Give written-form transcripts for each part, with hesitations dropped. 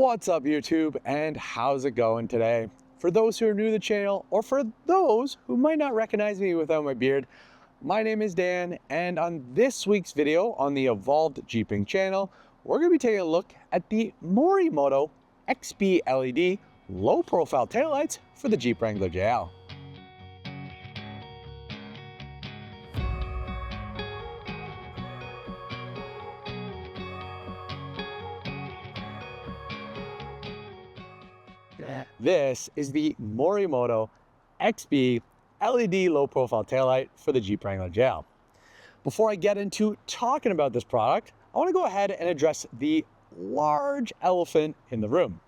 What's up YouTube, and how's it going today? For those who are new to the channel, or for those who might not recognize me without my beard, my name is Dan, and on this week's video on the Evolved Jeeping channel, we're going to be taking a look at the Morimoto XB LED low profile taillights for the Jeep Wrangler JL. This is the Morimoto XB LED low profile taillight for the Jeep Wrangler JL. Before I get into talking about this product, I want to go ahead and address the large elephant in the room.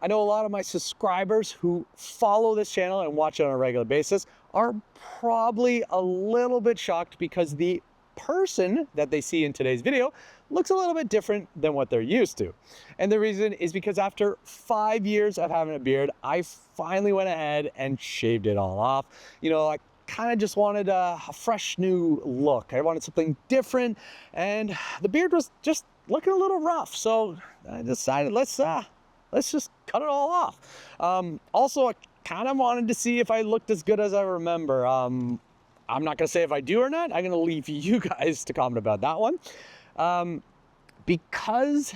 I know a lot of my subscribers who follow this channel and watch it on a regular basis are probably a little bit shocked because the person that they see in today's video looks a little bit different than what they're used to. And the reason is because after 5 years of having a beard, I finally went ahead and shaved it all off. You know, I kind of just wanted a fresh new look. I wanted something different, and the beard was just looking a little rough. So I decided let's just cut it all off. Also, I kind of wanted to see if I looked as good as I remember. I'm not gonna say if I do or not. I'm gonna leave you guys to comment about that one. Because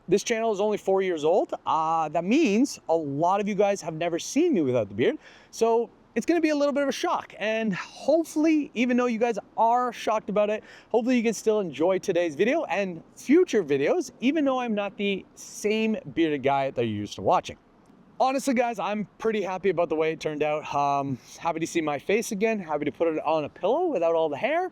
this channel is only 4 years old, that means a lot of you guys have never seen me without the beard. So it's gonna be a little bit of a shock. And hopefully, even though you guys are shocked about it, hopefully you can still enjoy today's video and future videos, even though I'm not the same bearded guy that you're used to watching. Honestly, guys, I'm pretty happy about the way it turned out. Happy to see my face again. Happy to put it on a pillow without all the hair.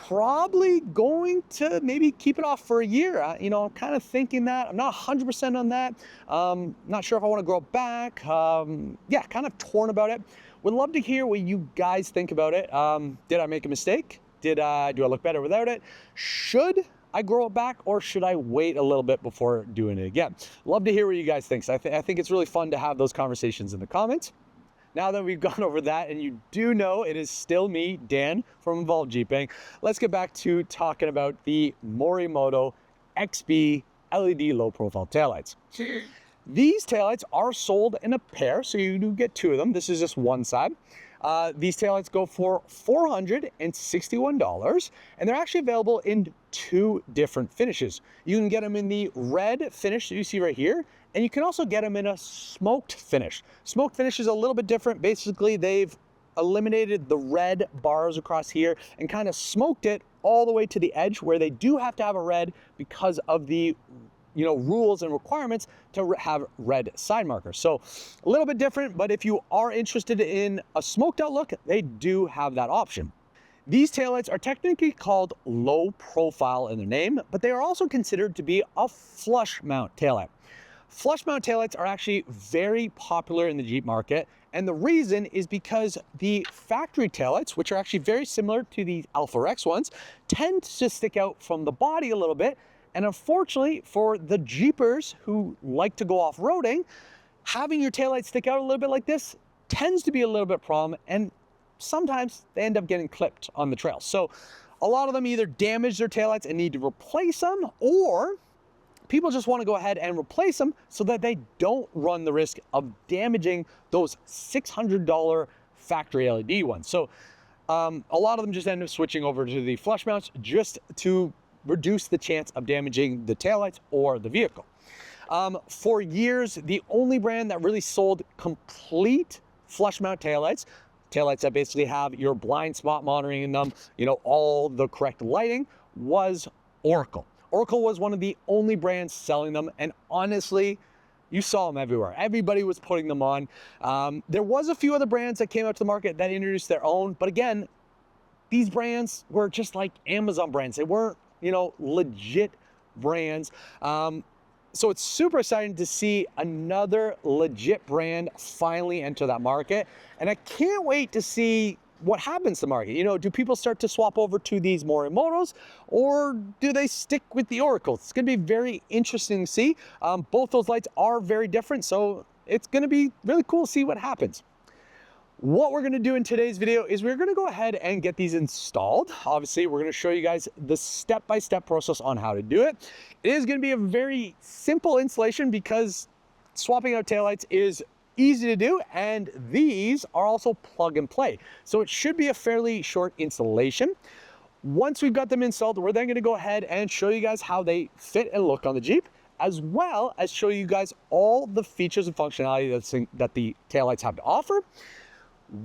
Probably going to maybe keep it off for a year. You know, I'm kind of thinking that. I'm not 100% on that. Not sure if I want to grow it back. Yeah, kind of torn about it. Would love to hear what you guys think about it. Did I make a mistake? Do I look better without it? Should I grow it back, or should I wait a little bit before doing it again? Love to hear what you guys think. So I think it's really fun to have those conversations in the comments. Now that we've gone over that, and you do know it is still me, Dan, from Evolved Jeeping, let's get back to talking about the Morimoto XB LED low profile taillights. These taillights are sold in a pair, so you do get two of them. This is just one side. These taillights go for $461, and they're actually available in two different finishes. You can get them in the red finish that you see right here, and you can also get them in a smoked finish. Smoked finish is a little bit different. Basically, they've eliminated the red bars across here and kind of smoked it all the way to the edge, where they do have to have a red because of the rules and requirements to have red side markers. So a little bit different, but if you are interested in a smoked out look, they do have that option. These taillights are technically called low profile in their name, but they are also considered to be a flush mount taillight. Flush mount taillights are actually very popular in the Jeep market, and the reason is because the factory taillights, which are actually very similar to the AlphaRex ones, tend to stick out from the body a little bit. And unfortunately, for the Jeepers who like to go off-roading, having your taillights stick out a little bit like this tends to be a little bit problem, and sometimes they end up getting clipped on the trail. So a lot of them either damage their taillights and need to replace them, or people just want to go ahead and replace them so that they don't run the risk of damaging those $600 factory LED ones. So a lot of them just end up switching over to the flush mounts just to reduce the chance of damaging the taillights or the vehicle. For years, the only brand that really sold complete flush mount taillights that basically have your blind spot monitoring in them, all the correct lighting, was Oracle. Oracle was one of the only brands selling them, and honestly, you saw them everywhere. Everybody was putting them on. There was a few other brands that came out to the market that introduced their own, but again, these brands were just like Amazon brands. They weren't legit brands. So it's super exciting to see another legit brand finally enter that market. And I can't wait to see what happens to the market. Do people start to swap over to these Morimotos, or do they stick with the Oracles? It's gonna be very interesting to see. Both those lights are very different, so it's gonna be really cool to see what happens. What we're gonna do in today's video is we're gonna go ahead and get these installed. Obviously, we're gonna show you guys the step-by-step process on how to do it. It is gonna be a very simple installation because swapping out taillights is easy to do, and these are also plug and play. So it should be a fairly short installation. Once we've got them installed, we're then gonna go ahead and show you guys how they fit and look on the Jeep, as well as show you guys all the features and functionality that the taillights have to offer.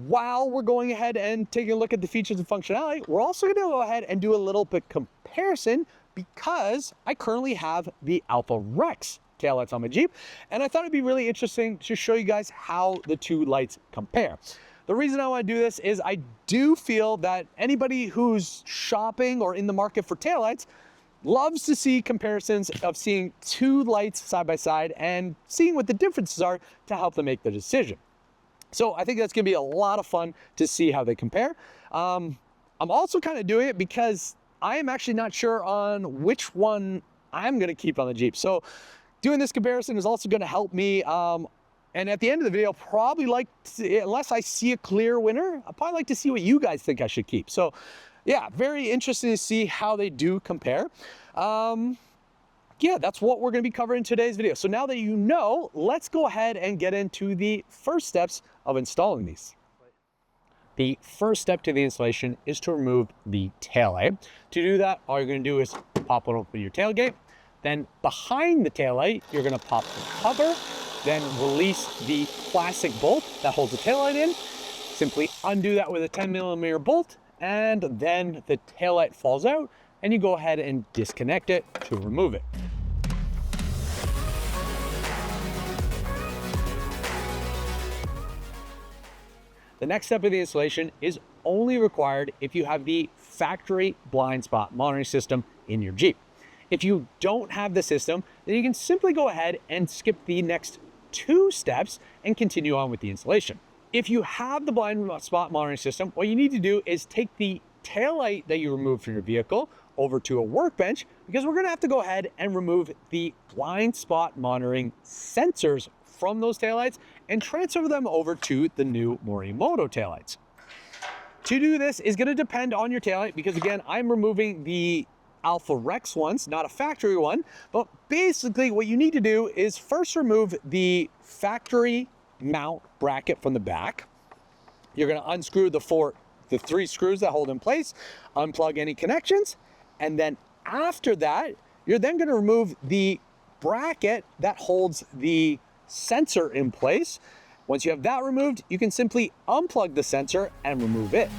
While we're going ahead and taking a look at the features and functionality, we're also gonna go ahead and do a little bit comparison because I currently have the AlphaRex taillights on my Jeep, and I thought it'd be really interesting to show you guys how the two lights compare. The reason I want to do this is I do feel that anybody who's shopping or in the market for taillights loves to see comparisons of seeing two lights side by side and seeing what the differences are to help them make the decision. So I think that's gonna be a lot of fun to see how they compare. I'm also kind of doing it because I am actually not sure on which one I'm gonna keep on the Jeep. So doing this comparison is also gonna help me, and at the end of the video, probably unless I see a clear winner, I'd probably like to see what you guys think I should keep. So yeah, very interesting to see how they do compare. Yeah, that's what we're gonna be covering in today's video. So now that you know, let's go ahead and get into the first steps of installing these. The first step to the installation is to remove the taillight. To do that, all you're gonna do is pop it open your tailgate. Then behind the taillight, you're gonna pop the cover, then release the plastic bolt that holds the taillight in. Simply undo that with a 10mm bolt, and then the taillight falls out, and you go ahead and disconnect it to remove it. The next step of the installation is only required if you have the factory blind spot monitoring system in your Jeep. If you don't have the system, then you can simply go ahead and skip the next two steps and continue on with the installation. If you have the blind spot monitoring system, what you need to do is take the taillight that you removed from your vehicle over to a workbench, because we're gonna have to go ahead and remove the blind spot monitoring sensors from those taillights and transfer them over to the new Morimoto taillights. To do this is gonna depend on your taillight, because again, I'm removing the AlphaRex ones, not a factory one, but basically what you need to do is first remove the factory mount bracket from the back. You're gonna unscrew the three screws that hold in place, unplug any connections, and then after that, you're then gonna remove the bracket that holds the sensor in place. Once you have that removed, you can simply unplug the sensor and remove it.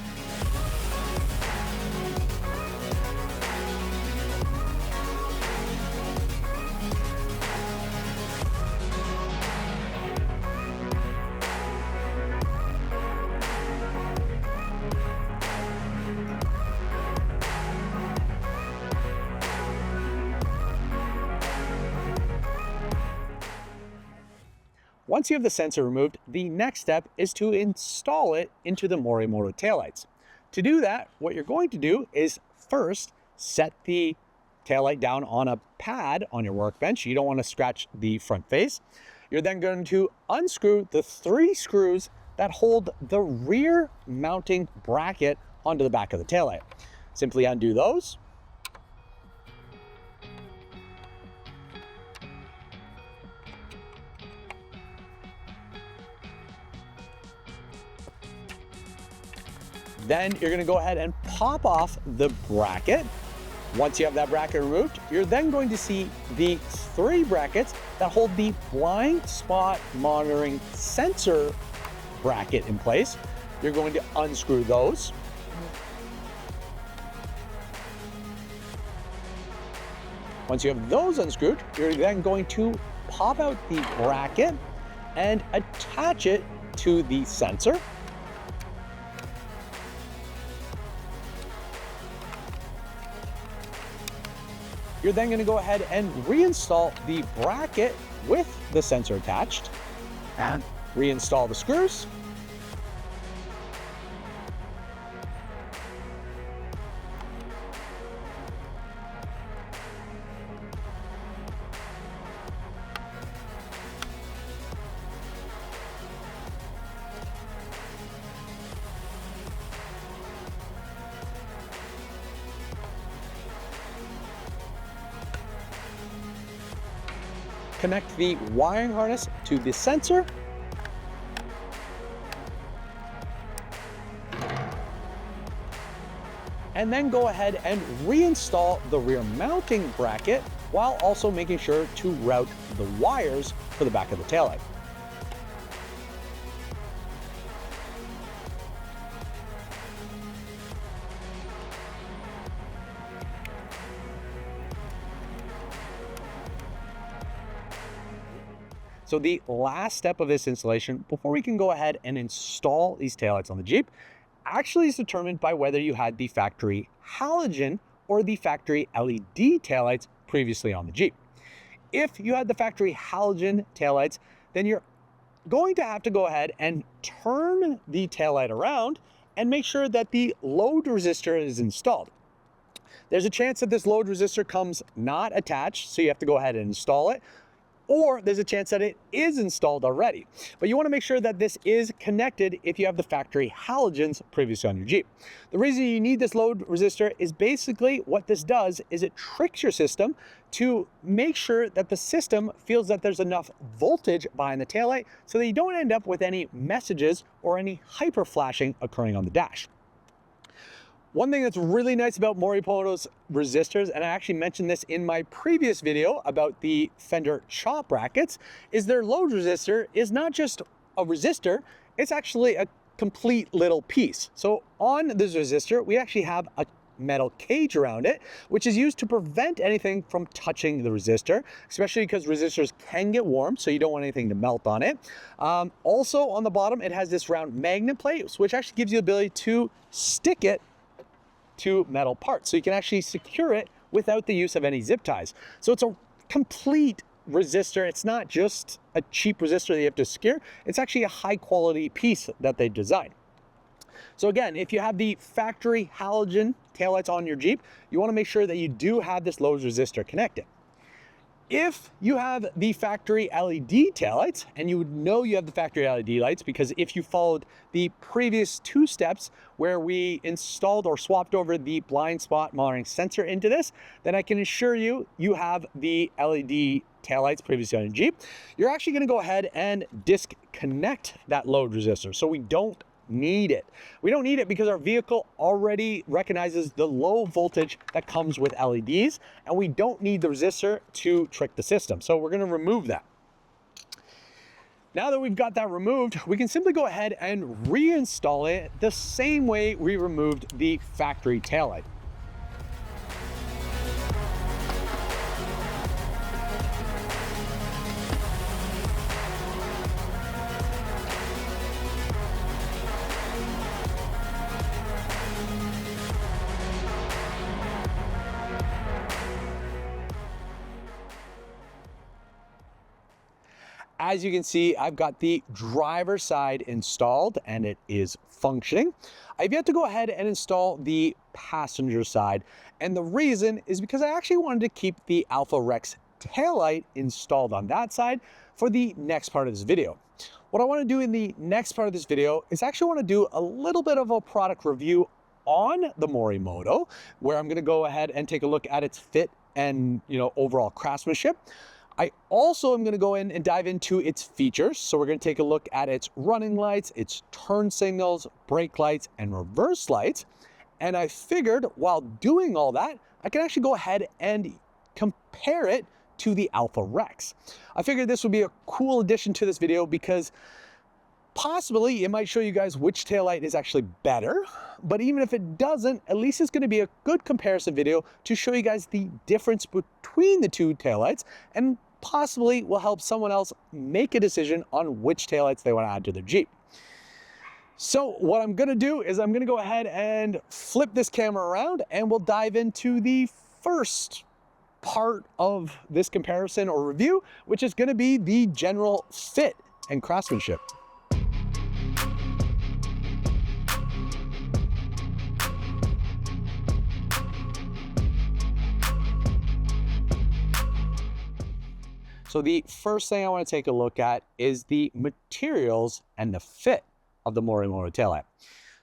Once you have the sensor removed, the next step is to install it into the Morimoto taillights. To do that, what you're going to do is first set the taillight down on a pad on your workbench. You don't want to scratch the front face. You're then going to unscrew the three screws that hold the rear mounting bracket onto the back of the taillight. Simply undo those. Then you're gonna go ahead and pop off the bracket. Once you have that bracket removed, you're then going to see the three brackets that hold the blind spot monitoring sensor bracket in place. You're going to unscrew those. Once you have those unscrewed, you're then going to pop out the bracket and attach it to the sensor. You're then going to go ahead and reinstall the bracket with the sensor attached and reinstall the screws. connect the wiring harness to the sensor. And then go ahead and reinstall the rear mounting bracket while also making sure to route the wires for the back of the taillight. So the last step of this installation, before we can go ahead and install these taillights on the Jeep, actually is determined by whether you had the factory halogen or the factory LED taillights previously on the Jeep. If you had the factory halogen taillights, then you're going to have to go ahead and turn the taillight around and make sure that the load resistor is installed. There's a chance that this load resistor comes not attached, so you have to go ahead and install it, or there's a chance that it is installed already. But you want to make sure that this is connected if you have the factory halogens previously on your Jeep. The reason you need this load resistor is basically what this does is it tricks your system to make sure that the system feels that there's enough voltage behind the taillight so that you don't end up with any messages or any hyper flashing occurring on the dash. One thing that's really nice about Morimoto's resistors, and I actually mentioned this in my previous video about the fender chop brackets, is their load resistor is not just a resistor, it's actually a complete little piece. So on this resistor, we actually have a metal cage around it, which is used to prevent anything from touching the resistor, especially because resistors can get warm, so you don't want anything to melt on it. Also on the bottom, it has this round magnet plate, which actually gives you the ability to stick it to metal parts. So you can actually secure it without the use of any zip ties. So it's a complete resistor. It's not just a cheap resistor that you have to secure. It's actually a high quality piece that they designed. So again, if you have the factory halogen taillights on your Jeep, you want to make sure that you do have this load resistor connected. If you have the factory LED taillights, and you would know you have the factory LED lights because if you followed the previous two steps where we installed or swapped over the blind spot monitoring sensor into this, then I can assure you, you have the LED taillights previously on your Jeep. You're actually going to go ahead and disconnect that load resistor. So we don't need it. We don't need it because our vehicle already recognizes the low voltage that comes with LEDs, and we don't need the resistor to trick the system. So we're going to remove that. Now that we've got that removed, we can simply go ahead and reinstall it the same way we removed the factory taillight. As you can see, I've got the driver's side installed and it is functioning. I've yet to go ahead and install the passenger side. And the reason is because I actually wanted to keep the AlphaRex taillight installed on that side for the next part of this video. What I want to do in the next part of this video is actually want to do a little bit of a product review on the Morimoto, where I'm going to go ahead and take a look at its fit and, overall craftsmanship. I also am going to go in and dive into its features. So we're going to take a look at its running lights, its turn signals, brake lights, and reverse lights. And I figured while doing all that, I can actually go ahead and compare it to the AlphaRex. I figured this would be a cool addition to this video because possibly it might show you guys which taillight is actually better, but even if it doesn't, at least it's going to be a good comparison video to show you guys the difference between the two taillights and possibly will help someone else make a decision on which taillights they want to add to their Jeep. So what I'm going to do is I'm going to go ahead and flip this camera around and we'll dive into the first part of this comparison or review, which is going to be the general fit and craftsmanship. So the first thing I want to take a look at is the materials and the fit of the Morimoto taillight.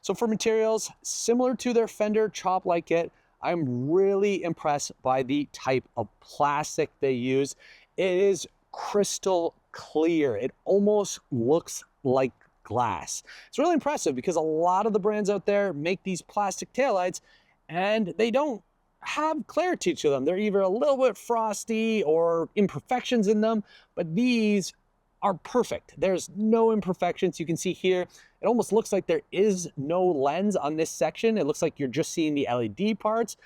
So for materials, similar to their fender chop like kit, I'm really impressed by the type of plastic they use. It is crystal clear. It almost looks like glass. It's really impressive because a lot of the brands out there make these plastic taillights and they don't have clarity to them. They're either a little bit frosty or imperfections in them, but these are perfect. There's no imperfections. You can see here, it almost looks like there is no lens on this section. It looks like you're just seeing the LED parts.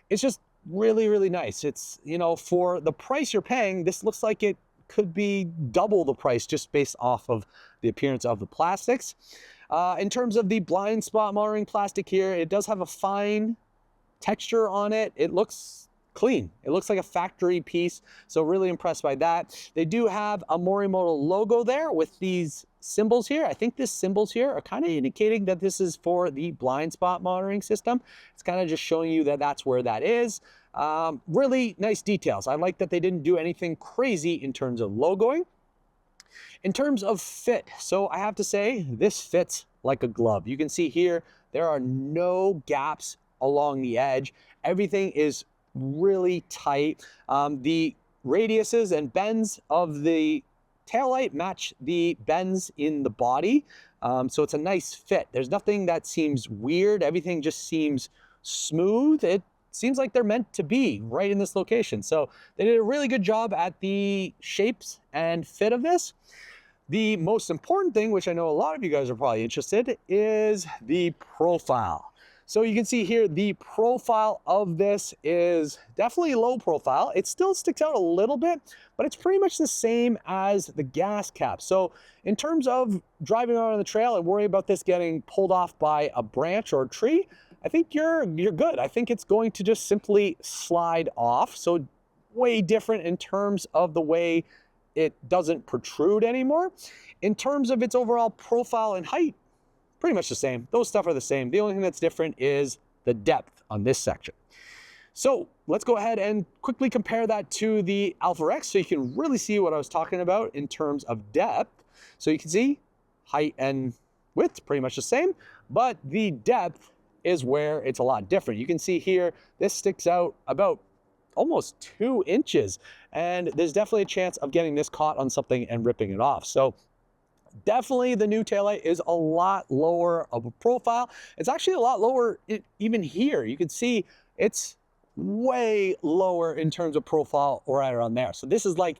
It's just really, really nice. It's, you know, for the price you're paying, this looks like it could be double the price just based off of the appearance of the plastics. In terms of the blind spot monitoring plastic here, it does have a fine texture on it. It looks clean. It looks like a factory piece. So really impressed by that. They do have a Morimoto logo there with these symbols here. I think these symbols here are kind of indicating that this is for the blind spot monitoring system. It's kind of just showing you that that's where that is. Really nice details. I like that they didn't do anything crazy in terms of logoing. In terms of fit, so I have to say this fits like a glove. You can see here, there are no gaps along the edge. Everything is really tight. The radiuses and bends of the taillight match the bends in the body. So it's a nice fit. There's nothing that seems weird. Everything just seems smooth. It seems like they're meant to be right in this location. So they did a really good job at the shapes and fit of this. The most important thing, which I know a lot of you guys are probably interested, is the profile. So you can see here, the profile of this is definitely low profile. It still sticks out a little bit, but it's pretty much the same as the gas cap. So in terms of driving around on the trail and worry about this getting pulled off by a branch or a tree, I think you're good. I think it's going to just simply slide off. So way different in terms of the way it doesn't protrude anymore. In terms of its overall profile and height, pretty much the same. Those stuff are the same. The only thing that's different is the depth on this section. So let's go ahead and quickly compare that to the AlphaRex so you can really see what I was talking about in terms of depth. So you can see height and width, pretty much the same, but the depth is where it's a lot different. You can see here, this sticks out about almost 2 inches, and there's definitely a chance of getting this caught on something and ripping it off. So definitely the new taillight is a lot lower of a profile. It's actually a lot lower even here. You can see it's way lower in terms of profile right around there. So this is like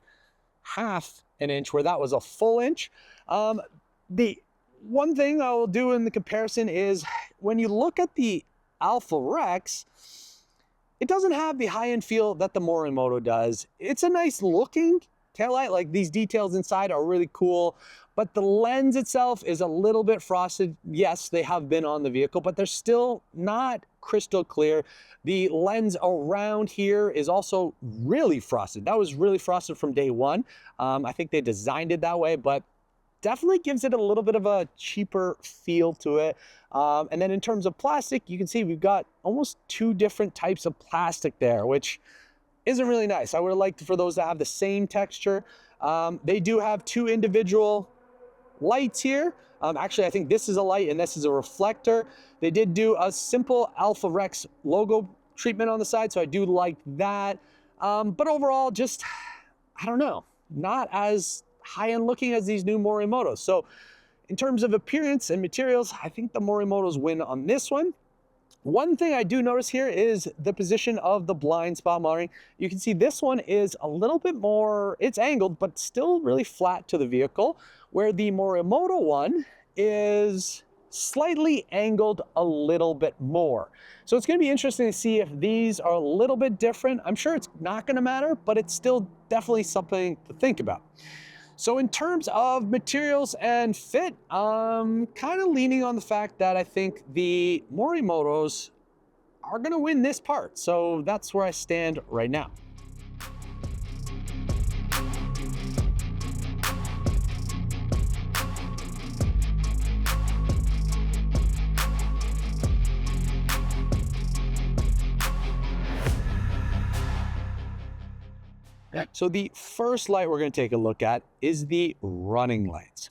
half an inch where that was a full inch. The one thing I will do in the comparison is when you look at the AlphaRex, it doesn't have the high-end feel that the Morimoto does. It's a nice looking taillight, like these details inside are really cool, but the lens itself is a little bit frosted. Yes, they have been on the vehicle, but they're still not crystal clear. The lens around here is also really frosted. That was really frosted from day one. I think they designed it that way, but definitely gives it a little bit of a cheaper feel to it. And then in terms of plastic, you can see we've got almost 2 different types of plastic there, which isn't really nice. I would have liked for those to have the same texture. They do have 2 individual lights here. Actually, I think this is a light and this is a reflector. They did do a simple AlphaRex logo treatment on the side, so I do like that. But overall, just, I don't know, not as high-end looking as these new Morimotos. So in terms of appearance and materials, I think the Morimotos win on this one. One thing I do notice here is the position of the blind spot monitoring. You can see this one is a little bit more, it's angled, but still really flat to the vehicle, where the Morimoto one is slightly angled a little bit more. So it's going to be interesting to see if these are a little bit different. I'm sure it's not going to matter, but it's still definitely something to think about. So in terms of materials and fit, I'm kind of leaning on the fact that I think the Morimotos are going to win this part. So that's where I stand right now. So the first light we're going to take a look at is the running lights.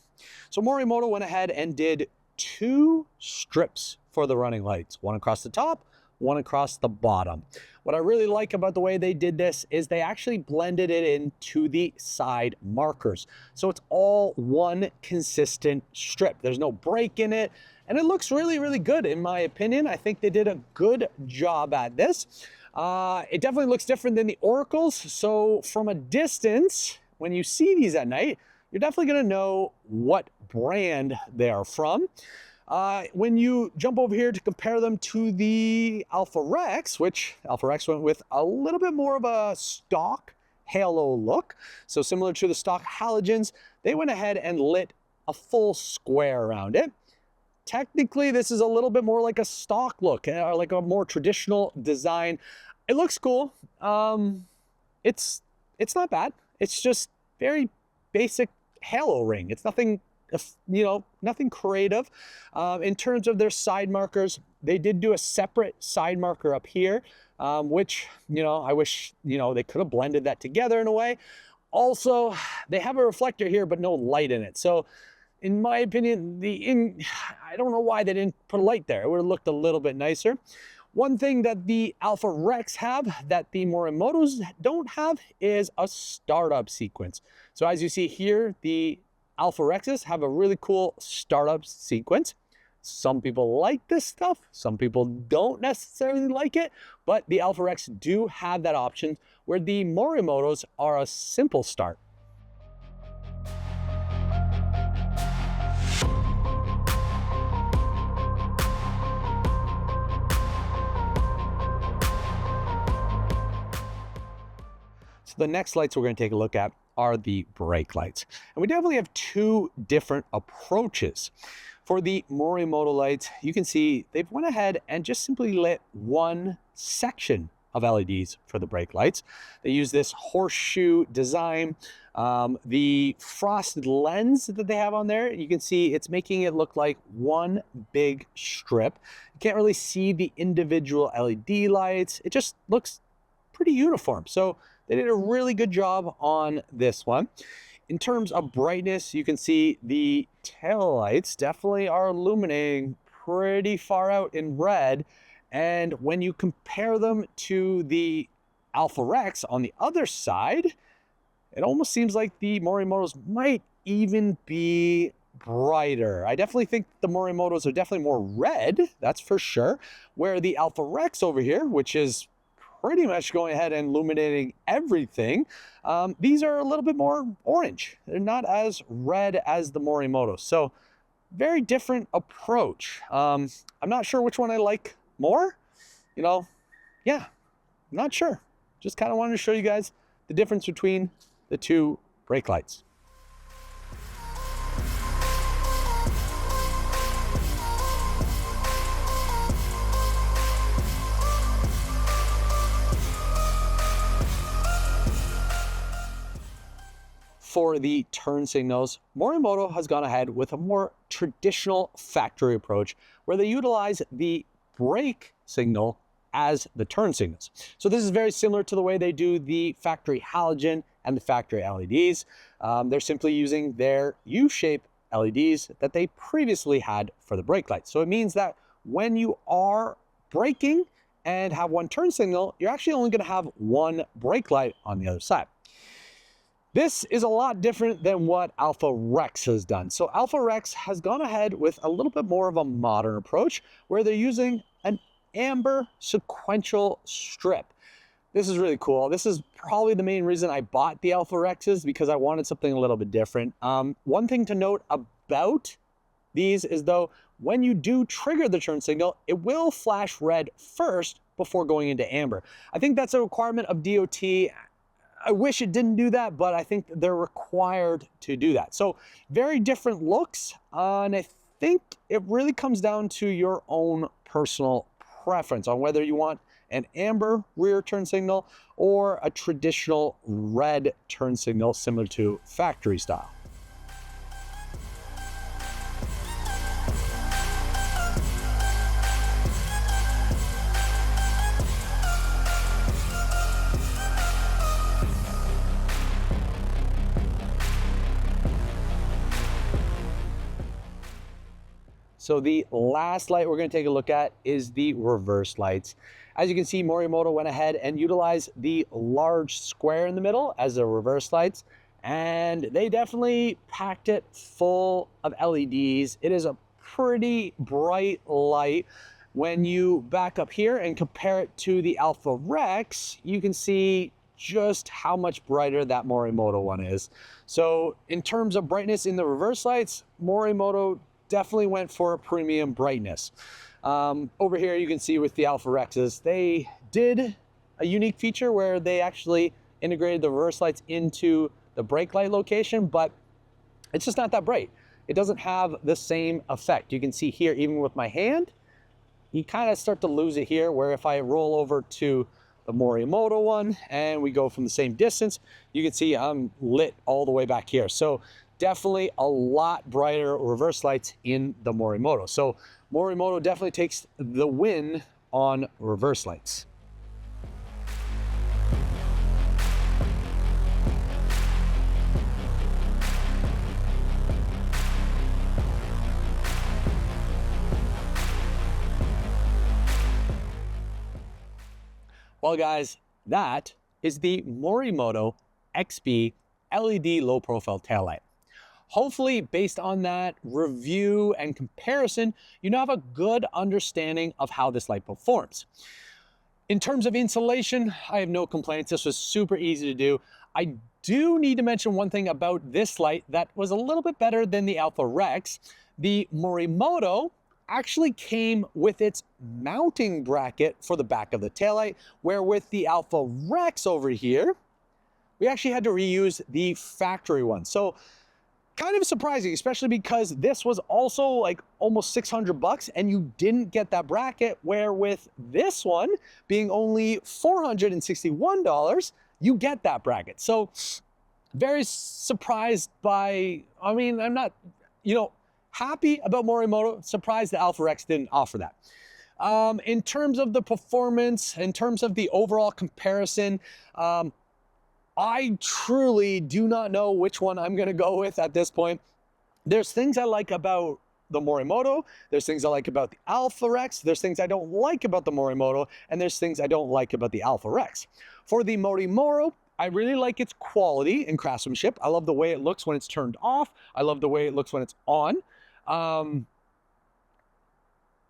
So Morimoto went ahead and did 2 strips for the running lights, one across the top, one across the bottom. What I really like about the way they did this is they actually blended it into the side markers. So it's all one consistent strip. There's no break in it, and it looks really, really good in my opinion. I think they did a good job at this. It definitely looks different than the Oracles. So from a distance, when you see these at night, you're definitely gonna know what brand they are from. When you jump over here to compare them to the AlphaRex, which AlphaRex went with a little bit more of a stock halo look. So similar to the stock halogens, they went ahead and lit a full square around it. Technically, this is a little bit more like a stock look, or like a more traditional design. It looks cool. It's not bad. It's just very basic halo ring. It's nothing, you know, nothing creative. In terms of their side markers, they did do a separate side marker up here, which, you know, I wish, you know, they could have blended that together in a way. Also, they have a reflector here, but no light in it. So in my opinion, I don't know why they didn't put a light there. It would have looked a little bit nicer. One thing that the AlphaRex have that the Morimotos don't have is a startup sequence. So as you see here, the AlphaRexes have a really cool startup sequence. Some people like this stuff, some people don't necessarily like it, but the AlphaRex do have that option where the Morimotos are a simple start. So the next lights we're going to take a look at are the brake lights. And we definitely have two different approaches. For the Morimoto lights, you can see they've went ahead and just simply lit one section of LEDs for the brake lights. They use this horseshoe design. The frosted lens that they have on there, you can see it's making it look like one big strip. You can't really see the individual LED lights. It just looks pretty uniform. So they did a really good job on this one. In terms of brightness, you can see the tail lights definitely are illuminating pretty far out in red. And when you compare them to the AlphaRex on the other side, it almost seems like the Morimotos might even be brighter. I definitely think the Morimotos are definitely more red, that's for sure. Where the AlphaRex over here, which is pretty much going ahead and illuminating everything, these are a little bit more orange. They're not as red as the Morimoto. So very different approach. I'm not sure which one I like more. You know, yeah, not sure. Just kind of wanted to show you guys the difference between the two brake lights. For the turn signals, Morimoto has gone ahead with a more traditional factory approach where they utilize the brake signal as the turn signals. So this is very similar to the way they do the factory halogen and the factory LEDs. They're simply using their U-shape LEDs that they previously had for the brake lights. So it means that when you are braking and have one turn signal, you're actually only going to have one brake light on the other side. This is a lot different than what AlphaRex has done. So AlphaRex has gone ahead with a little bit more of a modern approach where they're using an amber sequential strip. This is really cool. This is probably the main reason I bought the AlphaRexes, because I wanted something a little bit different. One thing to note about these is though, when you do trigger the turn signal, it will flash red first before going into amber. I think that's a requirement of DOT. I wish it didn't do that, but I think they're required to do that. So very different looks, and I think it really comes down to your own personal preference on whether you want an amber rear turn signal or a traditional red turn signal similar to factory style. So the last light we're going to take a look at is the reverse lights. As you can see, Morimoto went ahead and utilized the large square in the middle as the reverse lights, and they definitely packed it full of LEDs. It is a pretty bright light. When you back up here and compare it to the AlphaRex, you can see just how much brighter that Morimoto one is. So in terms of brightness in the reverse lights, Morimoto definitely went for a premium brightness. Over here you can see with the AlphaRexes, they did a unique feature where they actually integrated the reverse lights into the brake light location, but it's just not that bright. It doesn't have the same effect. You can see here, even with my hand, you kind of start to lose it here, where if I roll over to the Morimoto one and we go from the same distance, you can see I'm lit all the way back here. So definitely a lot brighter reverse lights in the Morimoto. So Morimoto definitely takes the win on reverse lights. Well guys, that is the Morimoto XB LED low profile taillight. Hopefully, based on that review and comparison, you now have a good understanding of how this light performs. In terms of installation, I have no complaints. This was super easy to do. I do need to mention one thing about this light that was a little bit better than the AlphaRex. The Morimoto actually came with its mounting bracket for the back of the taillight, where with the AlphaRex over here, we actually had to reuse the factory one. So kind of surprising, especially because this was also like almost 600 bucks and you didn't get that bracket, where with this one being only $461, you get that bracket. So very surprised by, I mean, I'm not, happy about Morimoto, surprised the AlphaRex didn't offer that. In terms of the performance, in terms of the overall comparison, I truly do not know which one I'm going to go with at this point. There's things I like about the Morimoto, there's things I like about the AlphaRex, there's things I don't like about the Morimoto, and there's things I don't like about the AlphaRex. For the Morimoto, I really like its quality and craftsmanship. I love the way it looks when it's turned off. I love the way it looks when it's on.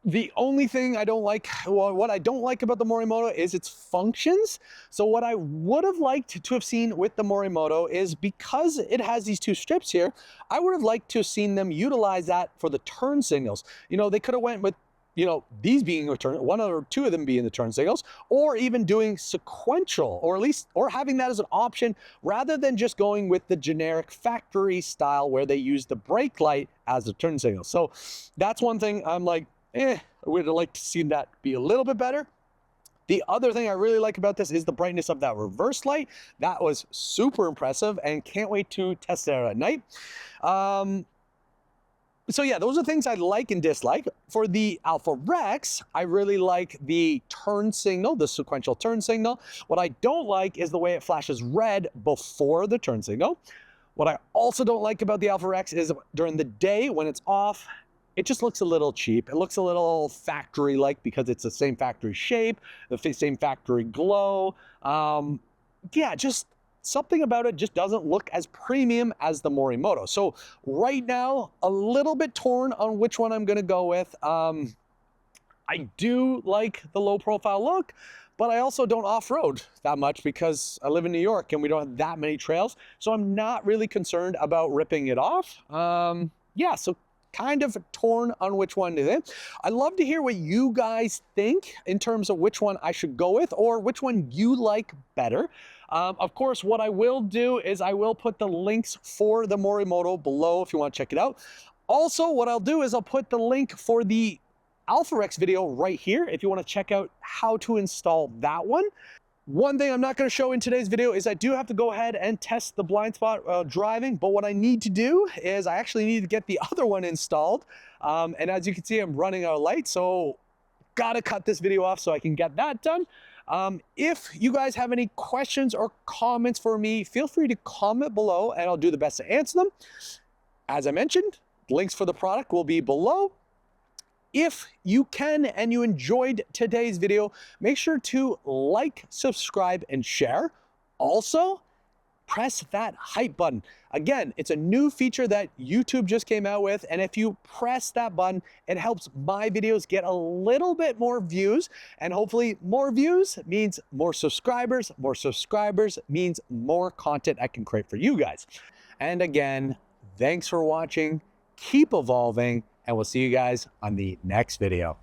The only thing I don't like, well, what I don't like about the Morimoto is its functions. So what I would have liked to have seen with the Morimoto is, because it has these two strips here, I would have liked to have seen them utilize that for the turn signals. They could have went with, these being a turn, one or two of them being the turn signals, or even doing sequential, or having that as an option rather than just going with the generic factory style where they use the brake light as a turn signal. So that's one thing I'm like, I would have liked to see that be a little bit better. The other thing I really like about this is the brightness of that reverse light. That was super impressive and can't wait to test it out at night. So yeah, those are things I like and dislike. For the AlphaRex, I really like the turn signal, the sequential turn signal. What I don't like is the way it flashes red before the turn signal. What I also don't like about the AlphaRex is during the day when it's off, it just looks a little cheap. It looks a little factory-like because it's the same factory shape, the same factory glow. Yeah, just something about it just doesn't look as premium as the Morimoto. So right now, a little bit torn on which one I'm gonna go with. I do like the low profile look, but I also don't off-road that much because I live in New York and we don't have that many trails. So I'm not really concerned about ripping it off. Yeah, so kind of torn on which one to think. I'd love to hear what you guys think in terms of which one I should go with or which one you like better. Of course, what I will do is I will put the links for the Morimoto below if you want to check it out. Also, what I'll do is I'll put the link for the AlphaRex video right here if you want to check out how to install that one. One thing I'm not going to show in today's video is I do have to go ahead and test the blind spot while driving, but what I need to do is I actually need to get the other one installed. And as you can see, I'm running out of light, so gotta cut this video off so I can get that done. If you guys have any questions or comments for me, feel free to comment below and I'll do the best to answer them. As I mentioned, links for the product will be below. If you can and you enjoyed today's video, make sure to like, subscribe, and share. Also, press that hype button. Again, it's a new feature that YouTube just came out with, and if you press that button, it helps my videos get a little bit more views, and hopefully more views means more subscribers means more content I can create for you guys. And again, thanks for watching, keep evolving, and we'll see you guys on the next video.